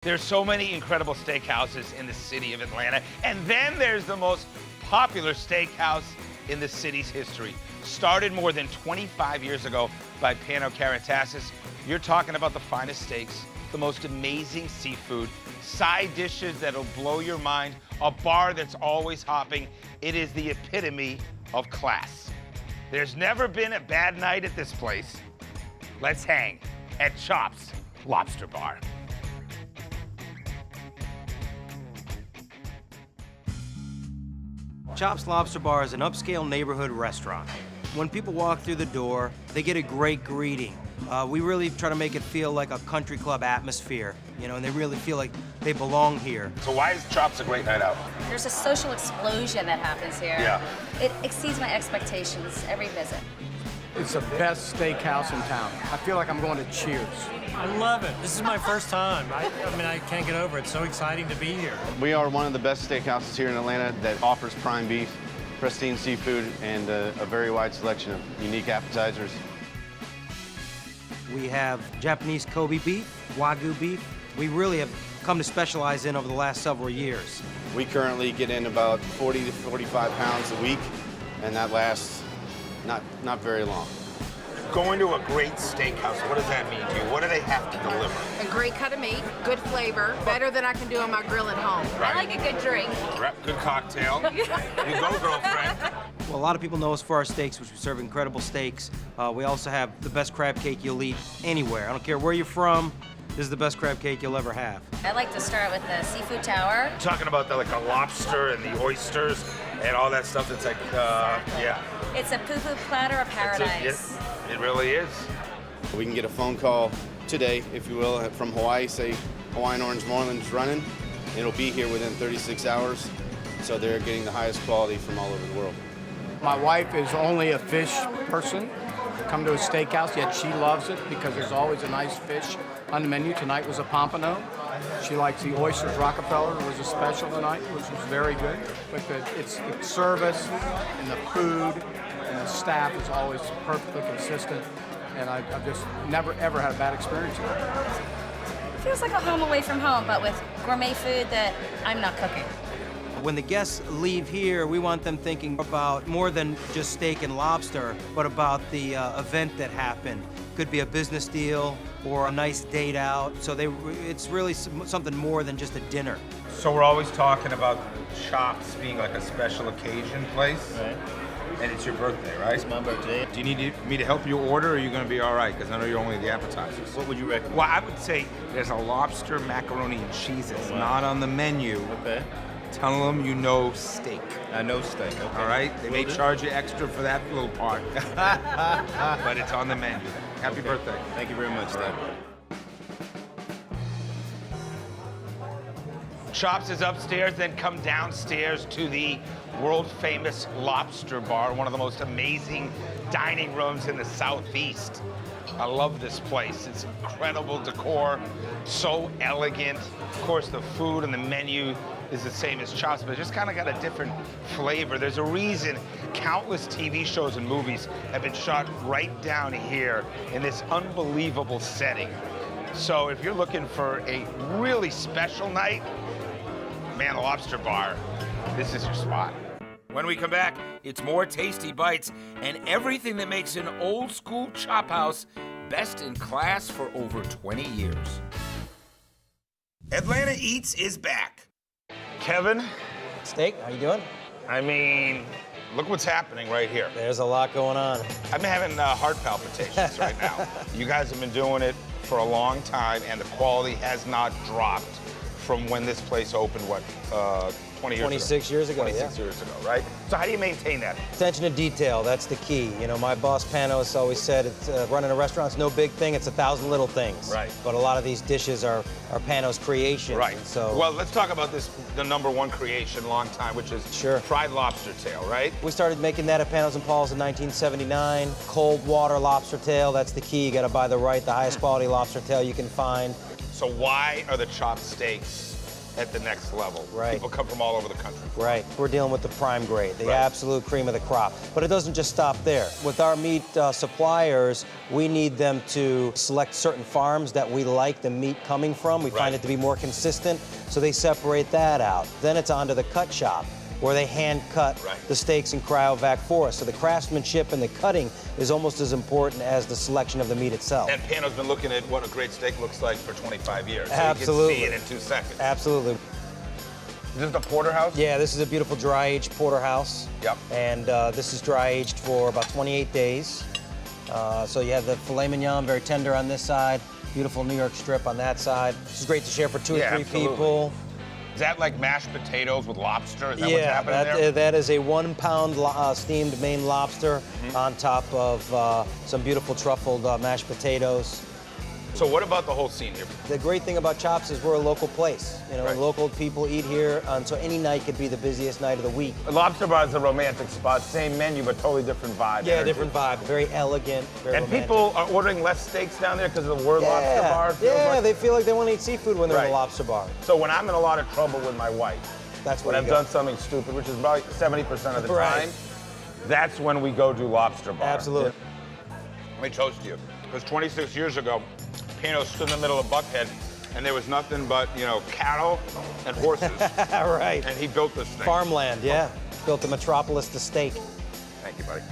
There's so many incredible steakhouses in the city of Atlanta, and then there's the most popular steakhouse in the city's history. Started more than 25 years ago by Pano Caratassis. You're talking about the finest steaks, the most amazing seafood, side dishes that'll blow your mind, a bar that's always hopping. It is the epitome of class. There's never been a bad night at this place. Let's hang at Chops Lobster Bar. Chops Lobster Bar is an upscale neighborhood restaurant. When people walk through the door, they get a great greeting. We really try to make it feel like a country club atmosphere, you know, and they really feel like they belong here. So why is Chops a great night out? There's a social explosion that happens here. Yeah. It exceeds my expectations every visit. It's the best steakhouse in town. I feel like I'm going to Cheers. I love it. This is my first time. I mean, I can't get over it. It's so exciting to be here. We are one of the best steakhouses here in Atlanta that offers prime beef, pristine seafood, and a very wide selection of unique appetizers. We have Japanese Kobe beef, Wagyu beef. We really have come to specialize in over the last several years. We currently get in about 40 to 45 pounds a week, and that lasts not very long. Going to a great steakhouse, what does that mean to you? What do they have to deliver? A great cut of meat, good flavor, better than I can do on my grill at home. I like a good drink. Good cocktail. You go, girlfriend. Well, a lot of people know us for our steaks, which we serve incredible steaks. We also have the best crab cake you'll eat anywhere. I don't care where you're from, this is the best crab cake you'll ever have. I like to start with the seafood tower. Talking about the lobster and the oysters and all that stuff that's yeah. It's a poo-poo platter of paradise. It really is. We can get a phone call today, if you will, from Hawaii, say Hawaiian Orange Marlin's running. It'll be here within 36 hours, so they're getting the highest quality from all over the world. My wife is only a fish person. Come to a steakhouse, yet she loves it because there's always a nice fish on the menu. Tonight was a pompano. She likes the oysters. Rockefeller was a special tonight, which was very good. But it's the service and the food and the staff is always perfectly consistent. And I've just never, ever had a bad experience here. It feels like a home away from home, but with gourmet food that I'm not cooking. When the guests leave here, we want them thinking about more than just steak and lobster, but about the event that happened. Could be a business deal or a nice date out. So it's really something more than just a dinner. So we're always talking about Chops being like a special occasion place. Right. And it's your birthday, right? It's my birthday. Do you need me to help you order, or are you going to be all right? Because I know you're only the appetizers. What would you recommend? Well, I would say there's a lobster macaroni and cheese. It's not on the menu. Okay. Tell them you know steak. I know steak. Okay. All right? They may Will do. charge you extra for that little part. But it's on the menu. Happy birthday. Thank you very much, Dad. Chops is upstairs, then come downstairs to the world-famous Lobster Bar, one of the most amazing dining rooms in the Southeast. I love this place. It's incredible decor, so elegant. Of course, the food and the menu is the same as Chops, but it just kind of got a different flavor. There's a reason countless TV shows and movies have been shot right down here in this unbelievable setting. So if you're looking for a really special night, man, the Lobster Bar, this is your spot. When we come back, it's more tasty bites and everything that makes an old school chop house best in class for over 20 years. Atlanta Eats is back. Kevin, Steak, how you doing? I mean, look what's happening right here. There's a lot going on. I've been having heart palpitations right now. You guys have been doing it for a long time, and the quality has not dropped from when this place opened, what, 20 years 26 years ago, 26 yeah. years ago, right? So how do you maintain that? Attention to detail, that's the key. You know, my boss Panos always said, it's, running a restaurant's no big thing, it's 1,000 little things. Right. But a lot of these dishes are Panos' creations. Right. And so Well, let's talk about this, the #1 creation, long time, which is Sure. fried lobster tail, right? we started making that at Panos and Paul's in 1979. Cold water lobster tail, that's the key. You gotta buy the highest quality lobster tail you can find. So why are the chopped steaks at the next level. Right. People come from all over the country. Right. We're dealing with the prime grade, the Right. absolute cream of the crop. But it doesn't just stop there. With our meat suppliers, we need them to select certain farms that we like the meat coming from. We find Right. it to be more consistent, so they separate that out. Then it's on to the cut shop, where they hand cut Right. the steaks in cryovac for us. So the craftsmanship and the cutting is almost as important as the selection of the meat itself. And Pano's been looking at what a great steak looks like for 25 years. So Absolutely. you can see it in 2 seconds. Absolutely. This is the porterhouse? Yeah, this is a beautiful dry-aged porterhouse. Yep. And this is dry-aged for about 28 days. So you have the filet mignon, very tender on this side, beautiful New York strip on that side. This is great to share for 2 or 3 absolutely. people. Is that like mashed potatoes with lobster? Is that what's Yeah, happening there? that is a 1-pound steamed Maine lobster on top of some beautiful truffled mashed potatoes. So what about the whole scene here? The great thing about Chops is we're a local place. You know, Right. local people eat here, so any night could be the busiest night of the week. Lobster Bar is a romantic spot. Same menu, but totally different vibe. Yeah, energy. different vibe. Very elegant, very And romantic. people are ordering less steaks down there because of the word Lobster Bar? Feels Yeah, like- they feel like they want to eat seafood when they're in Right. the Lobster Bar. So when I'm in a lot of trouble with my wife, That's when where I've you go. done something stupid, which is about 70% of the Right. time, that's when we go do Lobster Bar. Absolutely. Let me toast you. Because 26 years ago, Pano stood in the middle of Buckhead, and there was nothing but, you know, cattle and horses. Right. And he built this thing. Farmland, yeah. Built the metropolis to steak. Thank you, buddy.